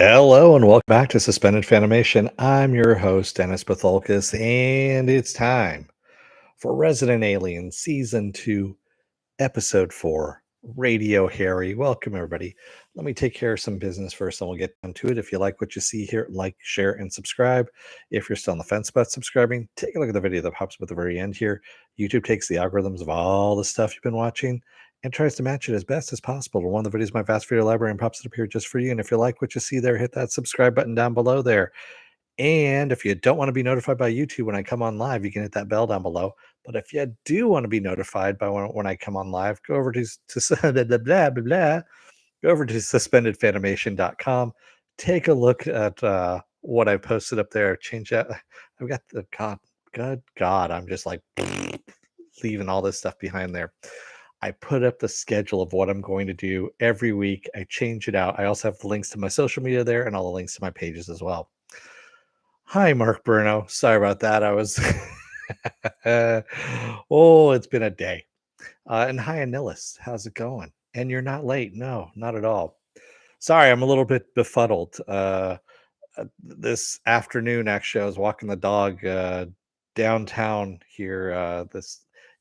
Hello and welcome back to Suspended Fanimation. I'm your host, Dennis Bithoulkas, and it's time for Resident Alien Season 2, Episode 4, Radio Harry. Welcome, everybody. Let me take care of some business first, and we'll get down to it. If you like what you see here, like, share, and subscribe. If you're still on the fence about subscribing, take a look at the video that pops up at the very end here. YouTube takes the algorithms of all the stuff you've been watching and tries to match it as best as possible to one of the videos in my vast video library and pops it up here just for you. And if you like what you see there, hit that subscribe button down below there. And if you don't want to be notified by YouTube when I come on live, you can hit that bell down below. But if you do want to be notified by when I come on live, go over to blah, blah, blah, blah, blah. Go over to suspendedfanimation.com. Take a look at what I posted up there. Change that. I've got the good God. I'm just like leaving all this stuff behind there. I put up the schedule of what I'm going to do every week. I change it out. I also have the links to my social media there and all the links to my pages as well. Hi, Mark Bruno. Sorry about that. I was. Oh, it's been a day. And hi, Anilis. How's it going? And you're not late. No, not at all. Sorry, I'm a little bit befuddled. This afternoon, actually, I was walking the dog downtown here.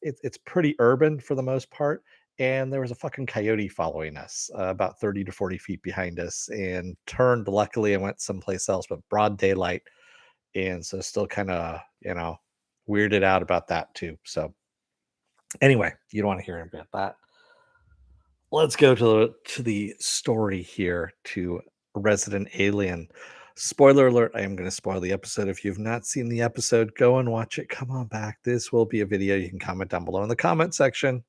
It's pretty urban for the most part. And there was a fucking coyote following us about 30 to 40 feet behind us and turned. Luckily, and went someplace else, but broad daylight. And so still kind of, weirded out about that too. So anyway, you don't want to hear about that. Let's go to the story here, to Resident Alien. Spoiler alert, I am going to spoil the episode. If you've not seen the episode, go and watch it. Come on back. This will be a video. You can comment down below in the comment section.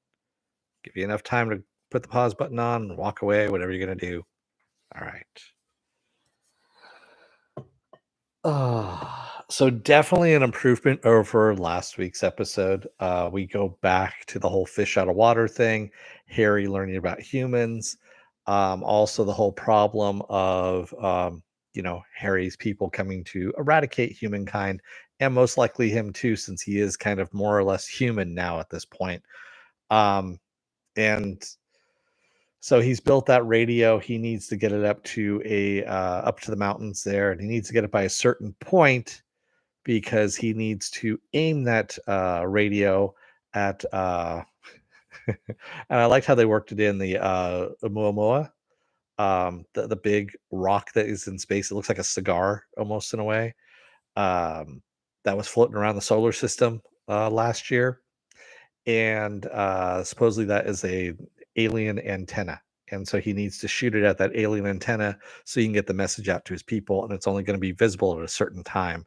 Give you enough time to put the pause button on and walk away, whatever you're going to do. All right. So definitely an improvement over last week's episode. We go back to the whole fish out of water thing, Harry learning about humans, also the whole problem of Harry's people coming to eradicate humankind, and most likely him too, since he is kind of more or less human now at this point. And so he's built that radio. He needs to get it up to up to the mountains there, and he needs to get it by a certain point because he needs to aim that radio at. And I liked how they worked it in the Oumuamua, the big rock that is in space. It looks like a cigar almost in a way. That was floating around the solar system last year, and supposedly that is a alien antenna, and so he needs to shoot it at that alien antenna so he can get the message out to his people, and it's only going to be visible at a certain time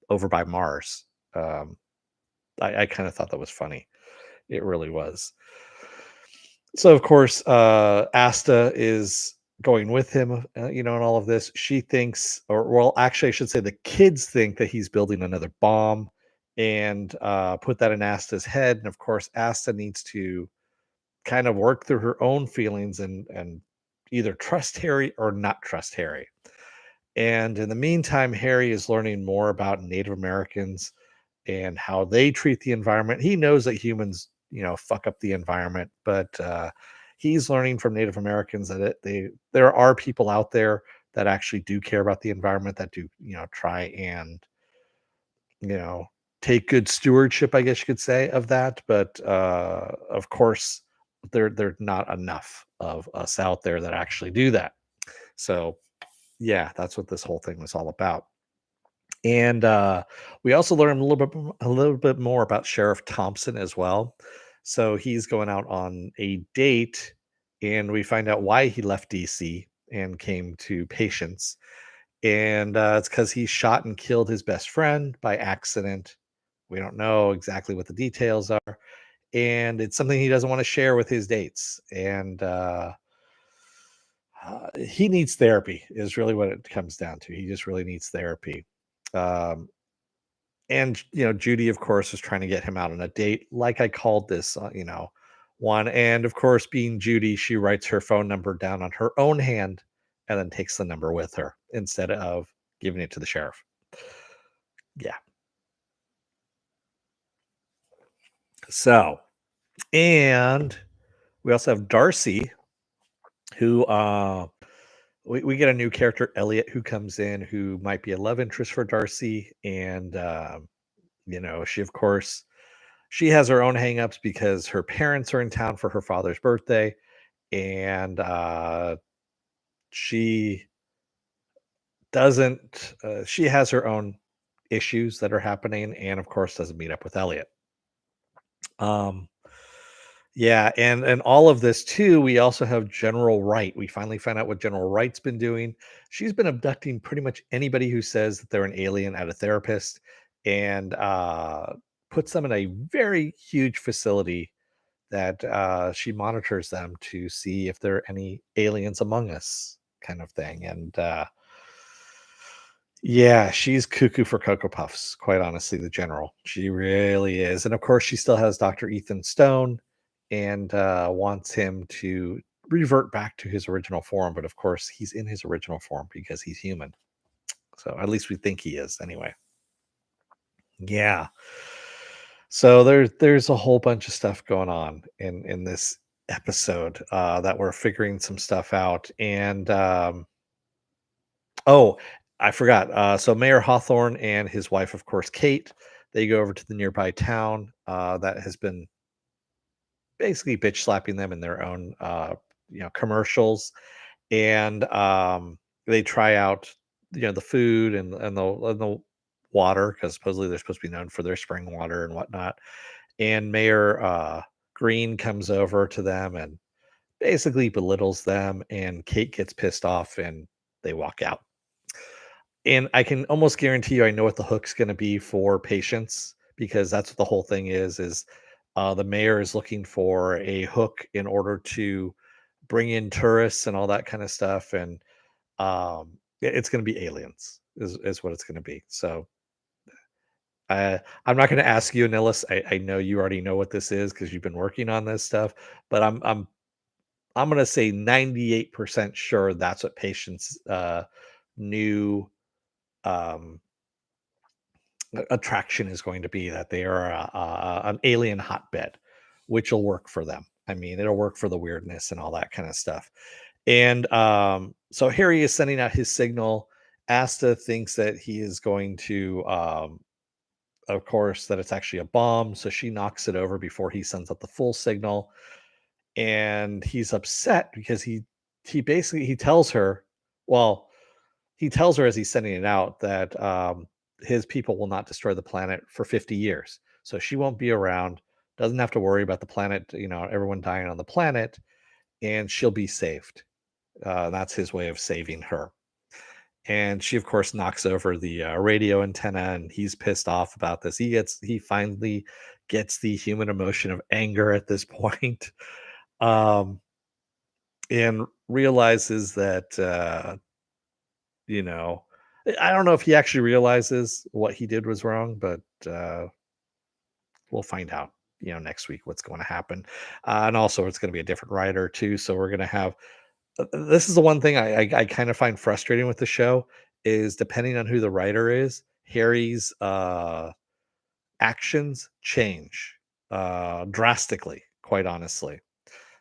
over by Mars. um, I kind of thought that was funny. It really was. So of course Asta is going with him, in all of this. She thinks, or well, actually I should say the kids think that he's building another bomb, and put that in Asta's head. And of course Asta needs to kind of work through her own feelings and either trust Harry or not trust Harry. And in the meantime, Harry is learning more about Native Americans and how they treat the environment. He knows that humans, fuck up the environment, but he's learning from Native Americans that there are people out there that actually do care about the environment, that do, try and, you know, take good stewardship, I guess you could say, of that. But of course, there're not enough of us out there that actually do that. So yeah, that's what this whole thing was all about. And we also learned a little bit more about Sheriff Thompson as well. So he's going out on a date, and we find out why he left DC and came to Patience. And it's because he shot and killed his best friend by accident. We don't know exactly what the details are, and it's something he doesn't want to share with his dates. And he needs therapy, is really what it comes down to. He just really needs therapy. Um, and Judy, of course, is trying to get him out on a date, like I called this, one. And of course, being Judy, she writes her phone number down on her own hand and then takes the number with her instead of giving it to the sheriff. Yeah. So, and we also have Darcy, who we get a new character, Elliot, who comes in who might be a love interest for Darcy, and she of course she has her own hangups because her parents are in town for her father's birthday, and she doesn't. She has her own issues that are happening, and of course doesn't meet up with Elliot. Um, Yeah, and all of this too, we also have General Wright. We finally find out what General Wright's been doing. She's been abducting pretty much anybody who says that they're an alien at a therapist, and puts them in a very huge facility that she monitors them to see if there are any aliens among us, kind of thing. And yeah, she's cuckoo for Cocoa Puffs, quite honestly, the general. She really is. And of course, she still has Dr. Ethan Stone and wants him to revert back to his original form. But of course, he's in his original form because he's human. So at least we think he is anyway. Yeah. So there's a whole bunch of stuff going on in this episode that we're figuring some stuff out. And oh, I forgot. So Mayor Hawthorne and his wife, of course, Kate, they go over to the nearby town that has been basically bitch slapping them in their own, commercials, and they try out, the food and the water because supposedly they're supposed to be known for their spring water and whatnot. And Mayor Green comes over to them and basically belittles them, and Kate gets pissed off and they walk out. And I can almost guarantee you I know what the hook's gonna be for Patience, because that's what the whole thing is, the mayor is looking for a hook in order to bring in tourists and all that kinda stuff, and, it's gonna be aliens is what it's gonna be. So, I'm not gonna ask you, Nillis, I know you already know what this is because 'cause you've been working on this stuff, but I'm gonna say 98% sure that's what Patience, new, um attraction is going to be, that they are an alien hotbed, which will work for them. I mean, it'll work for the weirdness and all that kind of stuff. And so Harry is sending out his signal. Asta thinks that he is going to, of course, that it's actually a bomb. So she knocks it over before he sends out the full signal. And he's upset because he basically he tells her, well, he tells her as he's sending it out that his people will not destroy the planet for 50 years. So she won't be around, doesn't have to worry about the planet, everyone dying on the planet, and she'll be saved. That's his way of saving her. And she, of course, knocks over the radio antenna, and he's pissed off about this. He finally gets the human emotion of anger at this point, um, and realizes that You know, I don't know if he actually realizes what he did was wrong, but, we'll find out, next week what's going to happen. And also it's gonna be a different writer too, so we're gonna have this is the one thing I kind of find frustrating with the show is depending on who the writer is, Harry's, actions change, drastically, quite honestly.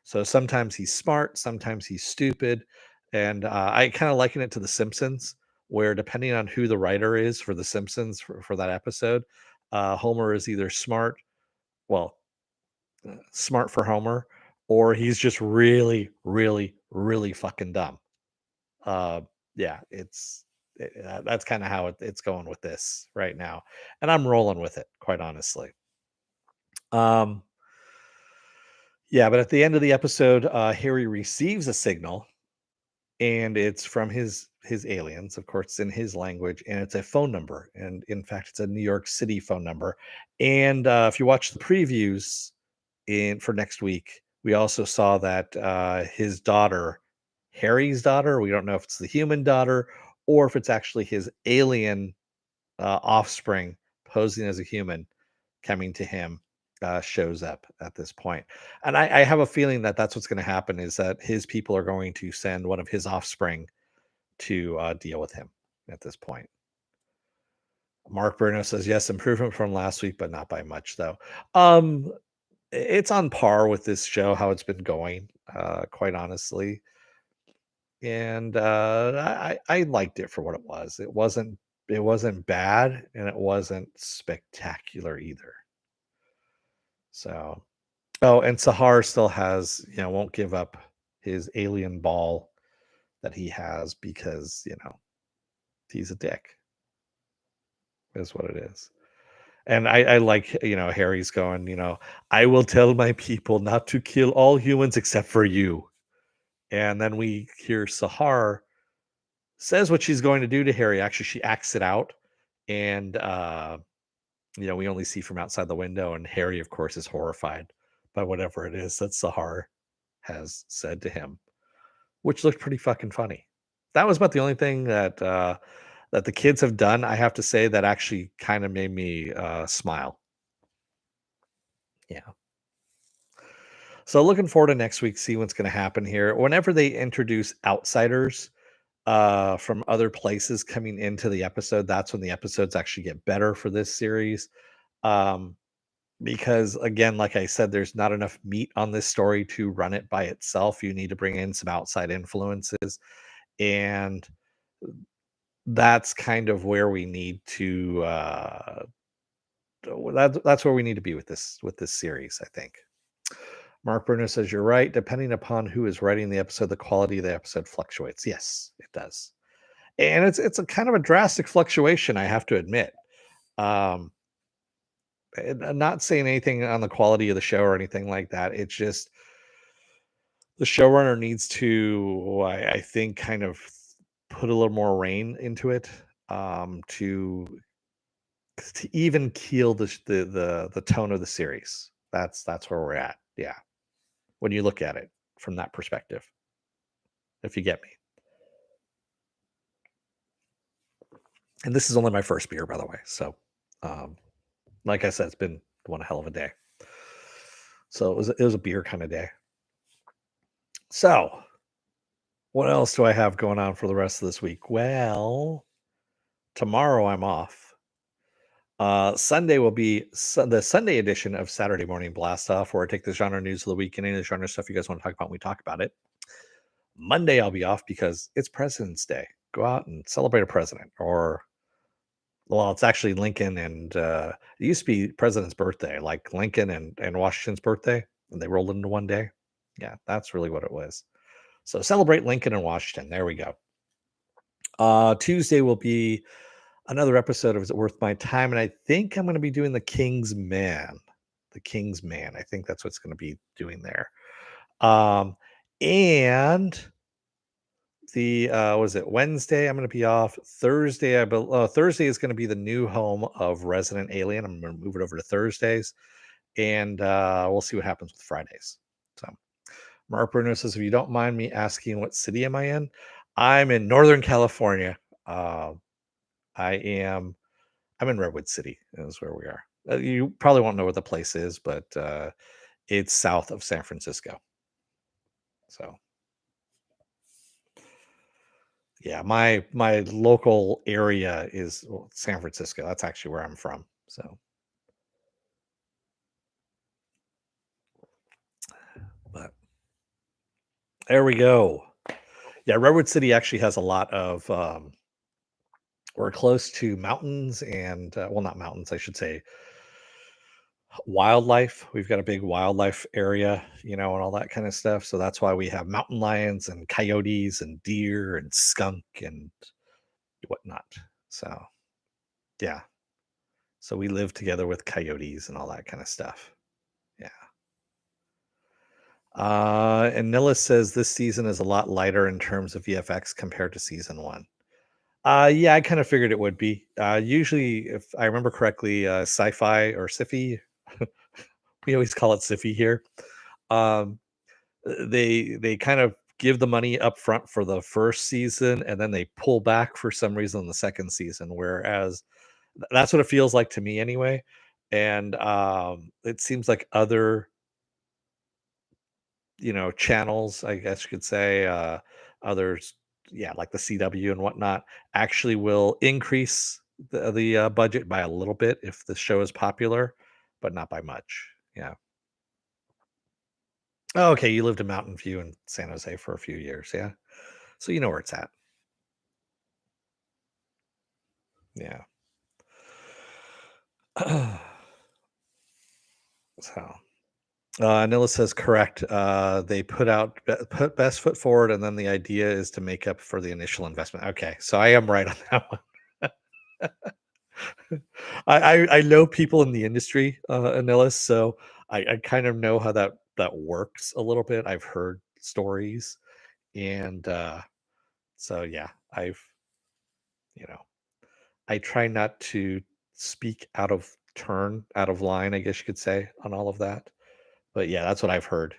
So sometimes he's smart, sometimes he's stupid, and I kind of liken it to The Simpsons, where depending on who the writer is for The Simpsons for that episode, Homer is either smart, well, smart for Homer, or he's just really, really, really fucking dumb. Uh, yeah, that's kind of how it's going with this right now, and I'm rolling with it, quite honestly. Um, yeah, but at the end of the episode, Harry receives a signal, and it's from his aliens, of course, it's in his language, and it's a phone number, and in fact it's a New York City phone number. And if you watch the previews in for next week, we also saw that his daughter, Harry's daughter, we don't know if it's the human daughter or if it's actually his alien offspring posing as a human coming to him, shows up at this point. And I have a feeling that that's what's going to happen, is that his people are going to send one of his offspring to deal with him at this point. Mark Bruno says yes, improvement from last week, but not by much though. Um, it's on par with this show how it's been going. Quite honestly, and I liked it for what it was. It wasn't bad, and it wasn't spectacular either. So, oh, and Sahar still has, won't give up his alien ball that he has because he's a dick. Is what it is. And I like, Harry's going, I will tell my people not to kill all humans except for you. And then we hear Sahar says what she's going to do to Harry. Actually, she acts it out. And, we only see from outside the window. And Harry, of course, is horrified by whatever it is that Sahar has said to him, which looked pretty fucking funny. That was about the only thing that the kids have done, I have to say, that actually kind of made me smile. Yeah. So looking forward to next week, see what's going to happen here. Whenever they introduce outsiders from other places coming into the episode, that's when the episodes actually get better for this series. Um, because again, like I said, there's not enough meat on this story to run it by itself. You need to bring in some outside influences, and that's kind of where we need to. That's where we need to be with this series, I think. Mark Bruno says you're right. Depending upon who is writing the episode, the quality of the episode fluctuates. Yes, it does, and it's a kind of a drastic fluctuation, I have to admit. Um, and I'm not saying anything on the quality of the show or anything like that. It's just the showrunner needs to, I think, kind of put a little more rein into it, to even keel the tone of the series. That's where we're at. Yeah, when you look at it from that perspective, if you get me. And this is only my first beer, by the way. So, um, like I said, it's been one hell of a day. So it was a beer kind of day. So, what else do I have going on for the rest of this week? Well, tomorrow I'm off. Sunday will be the Sunday edition of Saturday Morning Blast Off, where I take the genre news of the week and any of the genre stuff you guys want to talk about. We talk about it. Monday I'll be off because it's President's Day. Go out and celebrate a president, or well, it's actually Lincoln and it used to be president's birthday, like Lincoln and Washington's birthday, and they rolled into one day. Yeah, that's really what it was. So celebrate Lincoln and Washington. There we go. Tuesday will be another episode of Is It Worth My Time? And I think I'm going to be doing the King's Man. The King's Man. I think that's what's going to be doing there. And the was it Wednesday? I'm going to be off. Thursday, Thursday is going to be the new home of Resident Alien. I'm going to move it over to Thursdays, and we'll see what happens with Fridays. So, Mark Bruno says, if you don't mind me asking, what city am I in? I'm in Northern California. Uh, I'm in Redwood City. Is where we are. You probably won't know where the place is, but it's south of San Francisco. So yeah, my local area is San Francisco. That's actually where I'm from. So, but there we go. Yeah, Redwood City actually has a lot of. We're close to mountains and well, not mountains, I should say wildlife. We've got a big wildlife area, and all that kind of stuff. So that's why we have mountain lions and coyotes and deer and skunk and whatnot. So yeah. So we live together with coyotes and all that kind of stuff. Yeah. And Nilla says this season is a lot lighter in terms of VFX compared to season one. Yeah, I kind of figured it would be. Usually, if I remember correctly, SyFy or SyFy, we always call it SyFy here. Um, they kind of give the money up front for the first season, and then they pull back for some reason in the second season. Whereas that's what it feels like to me anyway. And it seems like other channels, I guess you could say, others, yeah, like the CW and whatnot, actually will increase the budget by a little bit if the show is popular, but not by much. Yeah. Oh, okay, you lived in Mountain View in San Jose for a few years, yeah. So you know where it's at. Yeah. So, Nilla says correct. They put best foot forward, and then the idea is to make up for the initial investment. Okay, so I am right on that one. I know people in the industry, Anillis, so I kind of know how that works a little bit. I've heard stories, and so yeah, I've you know I try not to speak out of turn, out of line, I guess you could say, on all of that. But yeah, that's what I've heard,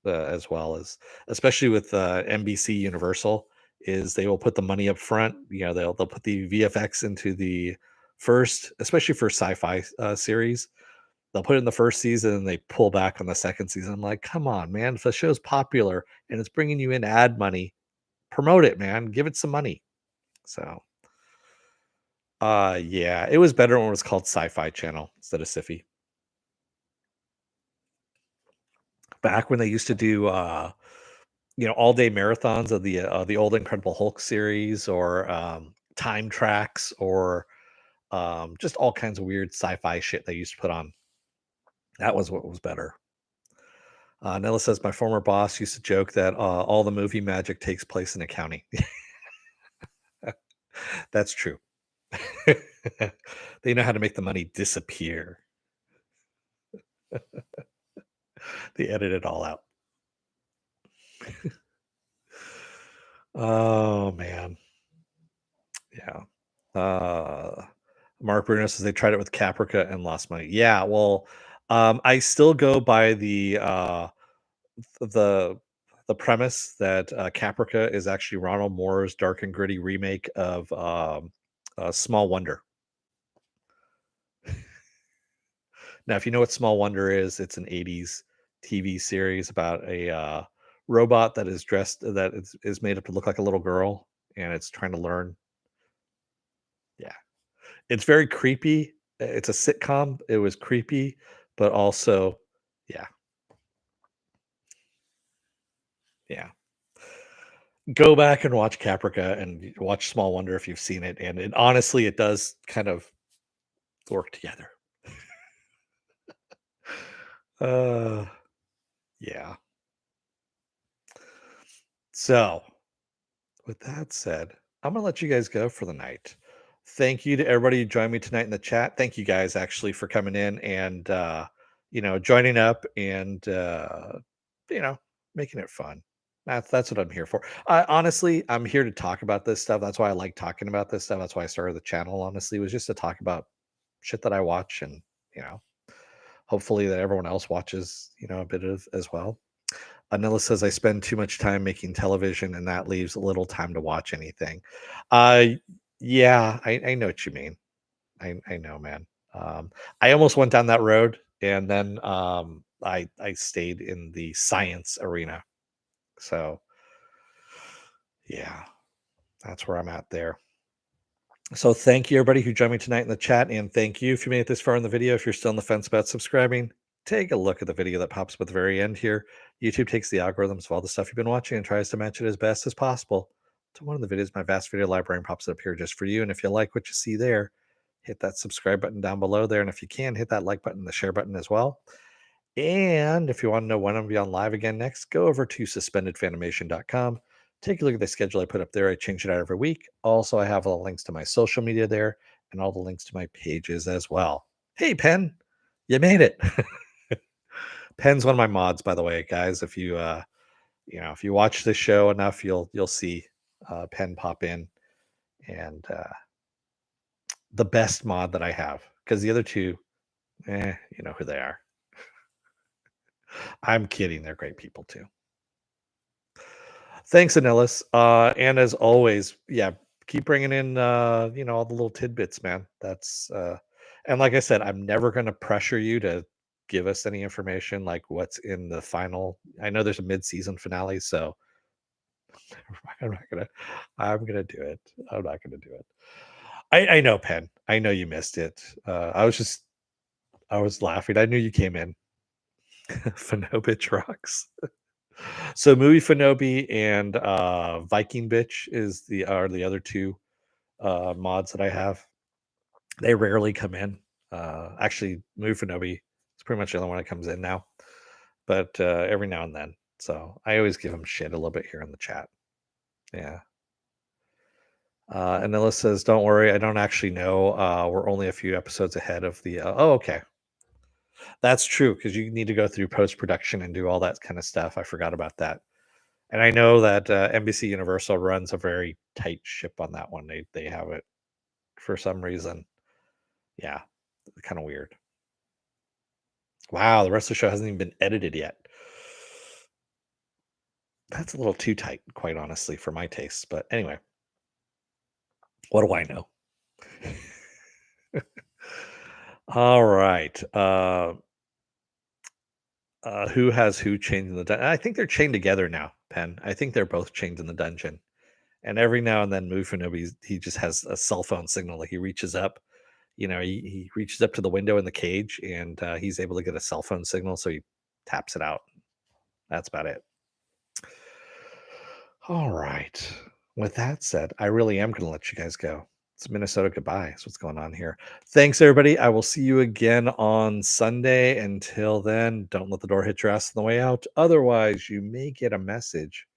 as well as especially with, NBC Universal, is they will put the money up front, they'll put the VFX into the first, especially for sci-fi, series, they'll put it in the first season and they pull back on the second season. I'm like, "Come on, man, if the show's popular and it's bringing you in ad money, promote it, man, give it some money." So, yeah, it was better when it was called SyFy Channel instead of SyFy. Back when they used to do, all day marathons of the old Incredible Hulk series, or time tracks, or just all kinds of weird sci-fi shit they used to put on. That was what was better. Nella says my former boss used to joke that all the movie magic takes place in accounting. That's true. They know how to make the money disappear. They edit it all out. Oh man, yeah. Uh, Mark Bruno says they tried it with Caprica and lost money. Yeah, well, I still go by the the premise that Caprica is actually Ronald Moore's dark and gritty remake of Small Wonder. Now, if you know what Small Wonder is, it's an '80s TV series about a robot that is made up to look like a little girl, and it's trying to learn. Yeah, it's very creepy. It's a sitcom. It was creepy, but also, yeah, yeah. Go back and watch Caprica and watch Small Wonder if you've seen it, and honestly, it does kind of work together. Uh, yeah. So, with that said, I'm gonna let you guys go for the night. Thank you to everybody who joined me tonight in the chat. Thank you guys actually for coming in and joining up and you know, making it fun. That's what I'm here for. Honestly, I'm here to talk about this stuff. That's why I like talking about this stuff. That's why I started the channel, honestly, was just to talk about shit that I watch, and you know, hopefully that everyone else watches, a bit of as well. Anila says I spend too much time making television and that leaves little time to watch anything. Uh yeah, I know what you mean. I know, man. I almost went down that road, and then I stayed in the science arena. So yeah, that's where I'm at there. So thank you everybody who joined me tonight in the chat, and thank you if you made it this far in the video. If you're still on the fence about subscribing, take a look at the video that pops up at the very end here. YouTube takes the algorithms of all the stuff you've been watching and tries to match it as best as possible to one of the videos. My vast video library pops up here just for you. And if you like what you see there, hit that subscribe button down below there. And if you can, hit that like button, the share button as well. And if you want to know when I'm going to be on live again next, go over to suspendedfanimation.com. Take a look at the schedule I put up there. I change it out every week. Also, I have all the links to my social media there and all the links to my pages as well. Hey, Penn, you made it. Penn's one of my mods, by the way, guys. If you if you watch this show enough, you'll see Penn pop in, and the best mod that I have, because the other two, you know who they are. I'm kidding. They're great people too. Thanks, Anillis. And as always, yeah, keep bringing in, all the little tidbits, man. And like I said, I'm never going to pressure you to give us any information like what's in the final. I know there's a mid-season finale, so I'm not gonna. I'm gonna do it. I'm not gonna do it. I know, Penn. I know you missed it. I was laughing. I knew you came in. Finobitch rocks. So Movie Fanobi and Viking Bitch are the other two mods that I have. They rarely come in. Actually, Movie Fanobi is pretty much the only one that comes in now, but every now and then. So I always give him shit a little bit here in the chat. Yeah. And Ellis says, "Don't worry, I don't actually know. We're only a few episodes ahead of the." Oh, okay, that's true because you need to go through post production and do all that kind of stuff. I forgot about that. And I know that NBC Universal runs a very tight ship on that one. They have it for some reason. Yeah, kind of weird. Wow, the rest of the show hasn't even been edited yet. That's a little too tight, quite honestly, for my tastes. But anyway, what do I know? All right. Who has who chained in the dungeon? I think they're chained together now, Pen. I think they're both chained in the dungeon. And every now and then, Mufinobi, he just has a cell phone signal. Like he reaches up, he reaches up to the window in the cage, and he's able to get a cell phone signal. So he taps it out. That's about it. All right. With that said, I really am going to let you guys go. It's Minnesota goodbye. That's what's going on here. Thanks, everybody. I will see you again on Sunday. Until then, don't let the door hit your ass on the way out. Otherwise, you may get a message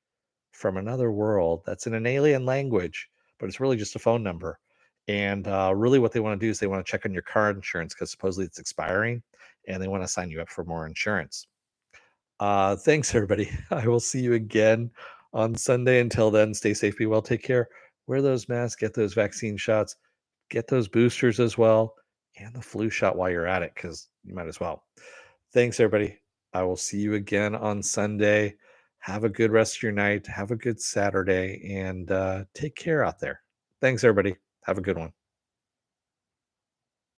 from another world that's in an alien language, but it's really just a phone number. And really, what they want to do is they want to check on your car insurance because supposedly it's expiring and they want to sign you up for more insurance. Thanks, everybody. I will see you again on Sunday. Until then, stay safe, be well, take care, wear those masks, get those vaccine shots, get those boosters as well, and the flu shot while you're at it because you might as well. Thanks, everybody. I will see you again on Sunday. Have a good rest of your night. Have a good Saturday and take care out there. Thanks, everybody. Have a good one.